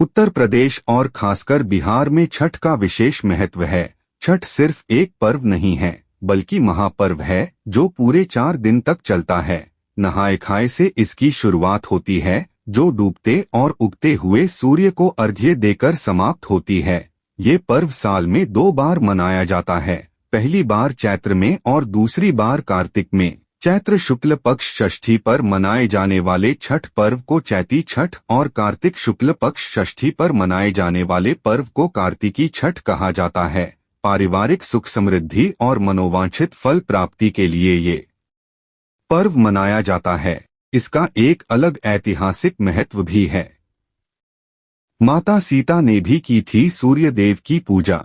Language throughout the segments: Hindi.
उत्तर प्रदेश और खासकर बिहार में छठ का विशेष महत्व है। छठ सिर्फ एक पर्व नहीं है, बल्कि महापर्व है जो पूरे 4 दिन तक चलता है। नहाए खाए से इसकी शुरुआत होती है, जो डूबते और उगते हुए सूर्य को अर्घ्य देकर समाप्त होती है। ये पर्व साल में 2 बार मनाया जाता है, पहली बार चैत्र में और दूसरी बार कार्तिक में। चैत्र शुक्ल पक्ष षष्ठी पर मनाए जाने वाले छठ पर्व को चैती छठ और कार्तिक शुक्ल पक्ष षष्ठी पर मनाए जाने वाले पर्व को कार्तिकी छठ कहा जाता है। पारिवारिक सुख समृद्धि और मनोवांछित फल प्राप्ति के लिए ये पर्व मनाया जाता है। इसका एक अलग ऐतिहासिक महत्व भी है। माता सीता ने भी की थी सूर्य देव की पूजा।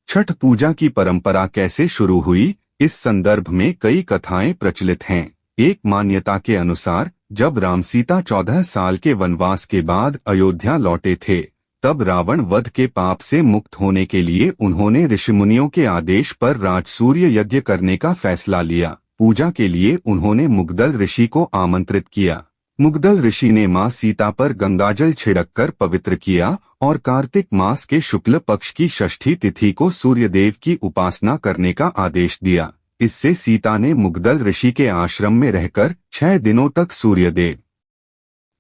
छठ पूजा की परंपरा कैसे शुरू हुई, इस संदर्भ में कई कथाएं प्रचलित हैं। एक मान्यता के अनुसार जब राम सीता 14 साल के वनवास के बाद अयोध्या लौटे थे, तब रावण वध के पाप से मुक्त होने के लिए उन्होंने ऋषिमुनियों के आदेश पर राजसूर्य यज्ञ करने का फैसला लिया। पूजा के लिए उन्होंने मुग्दल ऋषि को आमंत्रित किया। मुग्दल ऋषि ने मां सीता पर गंगाजल छिड़ककर पवित्र किया और कार्तिक मास के शुक्ल पक्ष की षष्ठी तिथि को सूर्यदेव की उपासना करने का आदेश दिया। इससे सीता ने मुग्दल ऋषि के आश्रम में रहकर 6 दिनों तक सूर्यदेव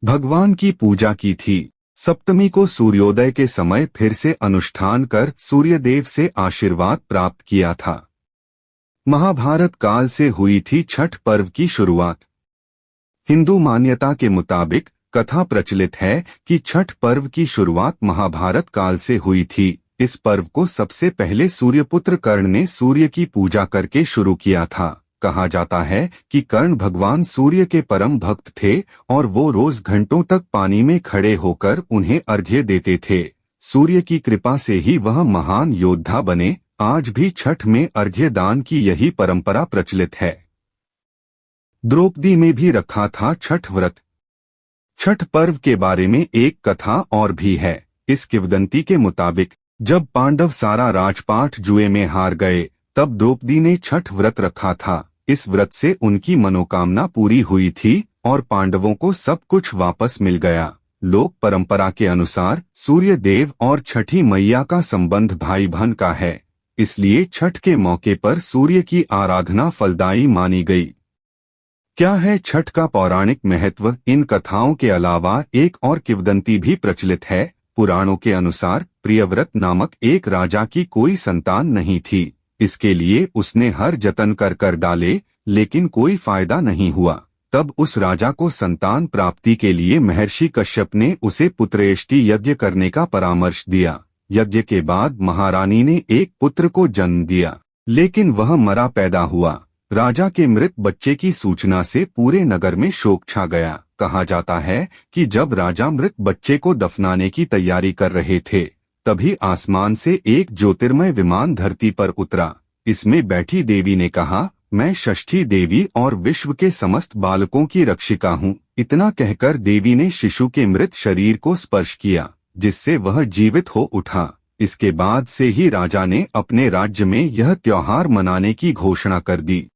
भगवान की पूजा की थी। सप्तमी को सूर्योदय के समय फिर से अनुष्ठान कर सूर्यदेव से आशीर्वाद प्राप्त किया था। महाभारत काल से हुई थी छठ पर्व की शुरुआत। हिंदू मान्यता के मुताबिक कथा प्रचलित है कि छठ पर्व की शुरुआत महाभारत काल से हुई थी। इस पर्व को सबसे पहले सूर्यपुत्र कर्ण ने सूर्य की पूजा करके शुरू किया था। कहा जाता है कि कर्ण भगवान सूर्य के परम भक्त थे और वो रोज घंटों तक पानी में खड़े होकर उन्हें अर्घ्य देते थे। सूर्य की कृपा से ही वह महान योद्धा बने। आज भी छठ में अर्घ्य दान की यही परंपरा प्रचलित है। द्रौपदी में भी रखा था छठ व्रत। छठ पर्व के बारे में एक कथा और भी है। इस किंवदंती के मुताबिक जब पांडव सारा राजपाट जुए में हार गए, तब द्रौपदी ने छठ व्रत रखा था। इस व्रत से उनकी मनोकामना पूरी हुई थी और पांडवों को सब कुछ वापस मिल गया। लोक परंपरा के अनुसार सूर्य देव और छठी मैया का संबंध भाई बहन का है, इसलिए छठ के मौके पर सूर्य की आराधना फलदायी मानी गई। क्या है छठ का पौराणिक महत्व? इन कथाओं के अलावा एक और किंवदंती भी प्रचलित है। पुराणों के अनुसार प्रियव्रत नामक एक राजा की कोई संतान नहीं थी। इसके लिए उसने हर जतन कर डाले, लेकिन कोई फायदा नहीं हुआ। तब उस राजा को संतान प्राप्ति के लिए महर्षि कश्यप ने उसे पुत्रेष्टि यज्ञ करने का परामर्श दिया। यज्ञ के बाद महारानी ने एक पुत्र को जन्म दिया, लेकिन वह मरा पैदा हुआ। राजा के मृत बच्चे की सूचना से पूरे नगर में शोक छा गया। कहा जाता है कि जब राजा मृत बच्चे को दफनाने की तैयारी कर रहे थे, तभी आसमान से एक ज्योतिर्मय विमान धरती पर उतरा। इसमें बैठी देवी ने कहा, मैं षष्ठी देवी और विश्व के समस्त बालकों की रक्षिका हूँ। इतना कहकर देवी ने शिशु के मृत शरीर को स्पर्श किया, जिससे वह जीवित हो उठा। इसके बाद से ही राजा ने अपने राज्य में यह त्योहार मनाने की घोषणा कर दी।